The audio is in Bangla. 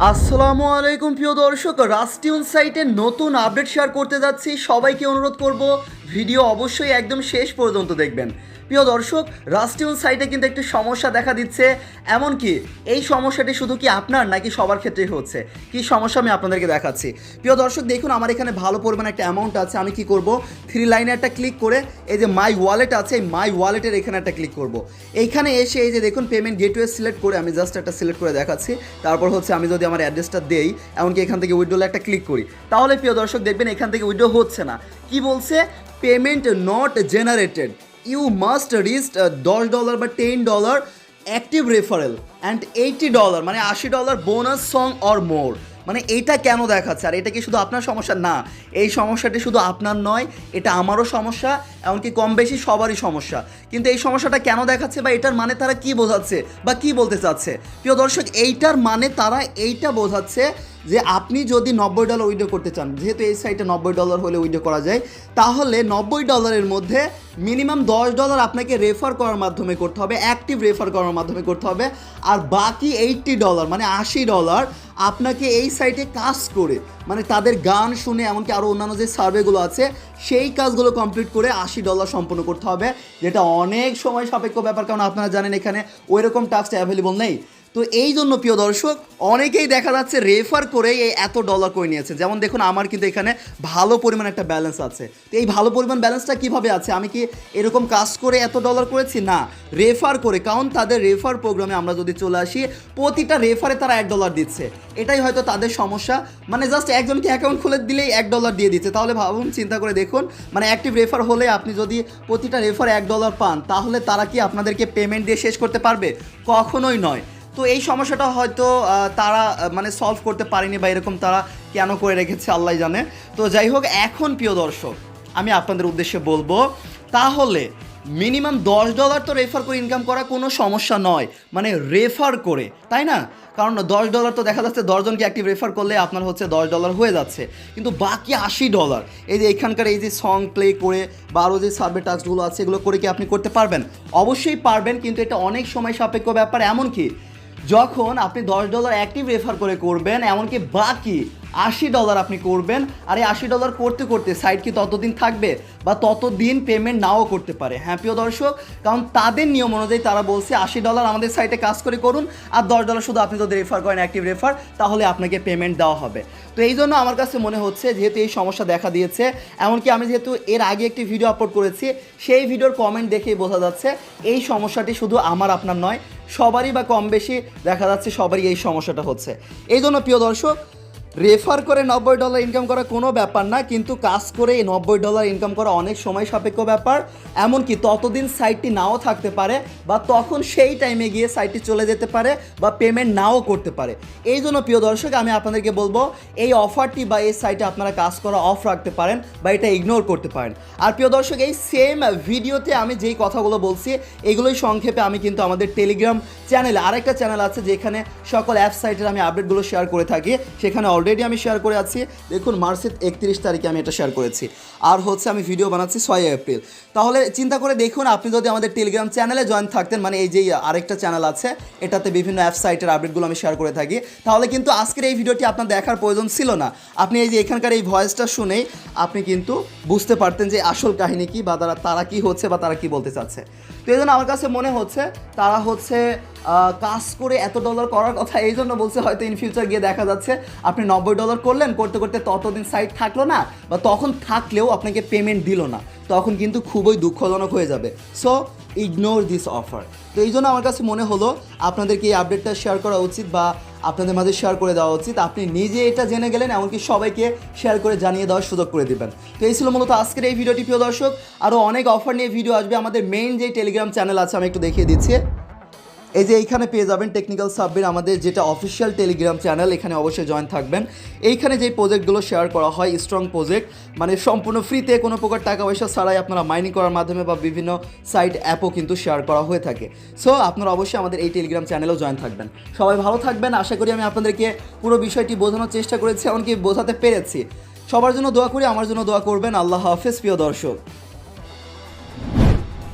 আসসালামু আলাইকুম প্রিয় দর্শক, রাস্টিউন সাইটে নতুন আপডেট শেয়ার করতে যাচ্ছি। সবাইকে অনুরোধ করব ভিডিও অবশ্যই একদম শেষ পর্যন্ত দেখবেন। প্রিয় দর্শক, রাস্টিউন সাইটে কিন্তু একটি সমস্যা দেখা দিচ্ছে। এমনকি এই সমস্যাটি শুধু কি আপনার নাকি সবার ক্ষেত্রেই হচ্ছে, কি সমস্যা আমি আপনাদেরকে দেখাচ্ছি। প্রিয় দর্শক দেখুন, আমার এখানে ভালো পরিমাণে একটা অ্যামাউন্ট আছে। আমি কি করব, থ্রি লাইনে একটা ক্লিক করে এই যে মাই ওয়ালেট আছে, এই মাই ওয়ালেটের এখানে একটা ক্লিক করব। এইখানে এসে এই যে দেখুন পেমেন্ট গেটওয়ে সিলেক্ট করে আমি জাস্ট একটা সিলেক্ট করে দেখাচ্ছি। তারপর হচ্ছে আমি যদি আমার অ্যাড্রেসটা দেই, এমনকি এখান থেকে উইথড্রলে একটা ক্লিক করি, তাহলে প্রিয় দর্শক দেখবেন এখান থেকে উইথড্র হচ্ছে না। কি বলছে, payment not generated, you must reach $10 বা $10 অ্যাক্টিভ রেফারেল অ্যান্ড $80 মানে $80 বোনাস সং অর মোর। মানে এইটা কেন দেখাচ্ছে? আর এটা কি শুধু আপনার সমস্যা? না, এই সমস্যাটি শুধু আপনার নয়, এটা আমারও সমস্যা, এমনকি কম বেশি সবারই সমস্যা। কিন্তু এই সমস্যাটা কেন দেখাচ্ছে বা এটার মানে তারা কি বোঝাচ্ছে বা কি বলতে চাচ্ছে? প্রিয় দর্শক, এইটার মানে তারা এইটা বোঝাচ্ছে যে আপনি যদি $90 উইথড্র করতে চান, যেহেতু এই সাইটে $90 হলে উইথড্র করা যায়, তাহলে $90 মধ্যে মিনিমাম $10 আপনাকে রেফার করার মাধ্যমে করতে হবে, অ্যাক্টিভ রেফার করার মাধ্যমে করতে হবে। আর বাকি $80 মানে $80 আপনাকে এই সাইটে কাজ করে, মানে তাদের গান শুনে, এমনকি আরও অন্যান্য যে সার্ভেগুলো আছে সেই কাজগুলো কমপ্লিট করে $80 সম্পন্ন করতে হবে, যেটা অনেক সময় সাপেক্ষ ব্যাপার। কারণ আপনারা জানেন এখানে ওই রকম টাস্ক অ্যাভেলেবল নেই। তো এই জন্য প্রিয় দর্শক, অনেকেই দেখা যাচ্ছে রেফার করে এই এত ডলার করে নিয়েছে। যেমন দেখুন, আমার কিন্তু এখানে ভালো পরিমাণ একটা ব্যালেন্স আছে। তো এই ভালো পরিমাণ ব্যালেন্সটা কীভাবে আছে? আমি কি এরকম কাজ করে এত ডলার করেছি? না, রেফার করে। কারণ তাদের রেফার প্রোগ্রামে আমরা যদি চলে আসি, প্রতিটা রেফারে তারা $1 দিচ্ছে। এটাই হয়তো তাদের সমস্যা। মানে জাস্ট একজনকে অ্যাকাউন্ট খুলে দিলেই $1 দিয়ে দিচ্ছে। তাহলে ভাবুন, চিন্তা করে দেখুন, মানে অ্যাক্টিভ রেফার হলে আপনি যদি প্রতিটা রেফারে $1 পান, তাহলে তারা কি আপনাদেরকে পেমেন্ট দিয়ে শেষ করতে পারবে? কখনোই নয়। তো এই সমস্যাটা হয়তো তারা মানে সলভ করতে পারেনি, বা এরকম তারা কেন করে রেখেছে আল্লাহ জানে। তো যাই হোক, এখন প্রিয় দর্শক আমি আপনাদের উদ্দেশ্যে বলবো, তাহলে মিনিমাম $10 তো রেফার করে ইনকাম করা কোনো সমস্যা নয়, মানে রেফার করে, তাই না? কারণ $10 তো দেখা যাচ্ছে 10 জনকে অ্যাক্টিভ রেফার করলে আপনার হচ্ছে $10 হয়ে যাচ্ছে। কিন্তু বাকি $80, এই যে এখানকার এই যে সং প্লে করে বা আরও যে সার্ভে টাস্কগুলো আছে, এগুলো করে কি আপনি করতে পারবেন? অবশ্যই পারবেন, কিন্তু এটা অনেক সময় সাপেক্ষ ব্যাপার। এমনকি যখন আপনি $10 অ্যাক্টিভ রেফার করে করবেন, এমনকি বাকি $80 আপনি করবেন, আর এই $80 করতে করতে সাইট কি ততদিন থাকবে, বা ততদিন পেমেন্ট নাও করতে পারে। হ্যাঁ প্রিয় দর্শক, কারণ তাদের নিয়ম অনুযায়ী তারা বলছে $80 আমাদের সাইটে কাজ করে করুন, আর $10 শুধু আপনি যদি রেফার করেন অ্যাক্টিভ রেফার, তাহলে আপনাকে পেমেন্ট দেওয়া হবে। তো এই জন্য আমার কাছে মনে হচ্ছে, যেহেতু এই সমস্যা দেখা দিয়েছে, এমনকি আমি যেহেতু এর আগে একটি ভিডিও আপলোড করেছি, সেই ভিডিওর কমেন্ট দেখেই বোঝা যাচ্ছে এই সমস্যাটি শুধু আমার আপনার নয়, সবারই বা কম বেশি দেখা যাচ্ছে সবারই এই সমস্যাটা হচ্ছে। এই জন্য প্রিয় দর্শক, রেফার করে $90 ইনকাম করা কোনো ব্যাপার না, কিন্তু কাজ করে এই $90 ইনকাম করা অনেক সময় সাপেক্ষ ব্যাপার। এমনকি ততদিন সাইটটি নাও থাকতে পারে, বা তখন সেই টাইমে গিয়ে সাইটটি চলে যেতে পারে, বা পেমেন্ট নাও করতে পারে। এই জন্য প্রিয় দর্শক আমি আপনাদেরকে বলবো, এই অফারটি বা এই সাইটে আপনারা কাজ করা অফ রাখতে পারেন, বা এটা ইগনোর করতে পারেন। আর প্রিয় দর্শক, এই সেম ভিডিওতে আমি যেই কথাগুলো বলছি, এগুলোই সংক্ষেপে আমি কিন্তু আমাদের টেলিগ্রাম চ্যানেলে, আরেকটা চ্যানেল আছে যেখানে সকল অ্যাপ সাইটের আমি আপডেটগুলো শেয়ার করে থাকি, সেখানে অলরেডি আমি শেয়ার করে আছি। দেখুন, মার্চের 31 তারিখে আমি এটা শেয়ার করেছি, আর হচ্ছে আমি ভিডিও বানাচ্ছি 6 এপ্রিল। তাহলে চিন্তা করে দেখুন, আপনি যদি আমাদের টেলিগ্রাম চ্যানেলে জয়েন থাকতেন, মানে এই যে আরেকটা চ্যানেল আছে, এটাতে বিভিন্ন অ্যাপ সাইটের আপডেটগুলো আমি শেয়ার করে থাকি, তাহলে কিন্তু আজকের এই ভিডিওটি আপনার দেখার প্রয়োজন ছিল না। আপনি এই যে এখানকার এই ভয়েসটা শুনেই আপনি কিন্তু বুঝতে পারতেন যে আসল কাহিনী কী, বা তারা কী হচ্ছে, বা তারা কী বলতে চাচ্ছে। তো এই জন্য আমার কাছে মনে হচ্ছে তারা হচ্ছে কাজ করে এত ডলার করার কথা এই জন্য বলছে, হয়তো ইন ফিউচার গিয়ে দেখা যাচ্ছে আপনি $90 করলেন, করতে করতে ততদিন সাইট থাকলো না, বা তখন থাকলেও আপনাকে পেমেন্ট দিল না, তখন কিন্তু খুবই দুঃখজনক হয়ে যাবে। So ignore this offer. তো এই জন্য আমার কাছে মনে হলো আপনাদেরকে এই আপডেটটা শেয়ার করা উচিত, বা আপনাদের মাঝে শেয়ার করে দেওয়া উচিত। আপনি নিজে এটা জেনে গেলেন, এমনকি সবাইকে শেয়ার করে জানিয়ে দেওয়ার সুযোগ করে দেবেন। তো এই ছিল মূলত আজকের এই ভিডিওটি প্রিয় দর্শক। আরও অনেক অফার নিয়ে ভিডিও আসবে। আমাদের মেইন যে টেলিগ্রাম চ্যানেল আছে, আমি একটু দেখিয়ে দিচ্ছি। এই যে এইখানে পেয়ে যাবেন টেকনিক্যাল সাব্বির, আমাদের যেটা অফিসিয়াল টেলিগ্রাম চ্যানেল, এখানে অবশ্যই জয়েন থাকবেন। এইখানে যেই প্রজেক্টগুলো শেয়ার করা হয়, স্ট্রং প্রজেক্ট, মানে সম্পূর্ণ ফ্রিতে, কোনো প্রকার টাকা পয়সা ছাড়াই আপনারা মাইনিং করার মাধ্যমে বা বিভিন্ন সাইট অ্যাপও কিন্তু শেয়ার করা হয়ে থাকে। সো আপনারা অবশ্যই আমাদের এই টেলিগ্রাম চ্যানেলেও জয়েন থাকবেন। সবাই ভালো থাকবেন। আশা করি আমি আপনাদেরকে পুরো বিষয়টি বোঝানোর চেষ্টা করেছি, এমনকি বোঝাতে পেরেছি। সবার জন্য দোয়া করি, আমার জন্য দোয়া করবেন। আল্লাহ হাফেজ প্রিয় দর্শক।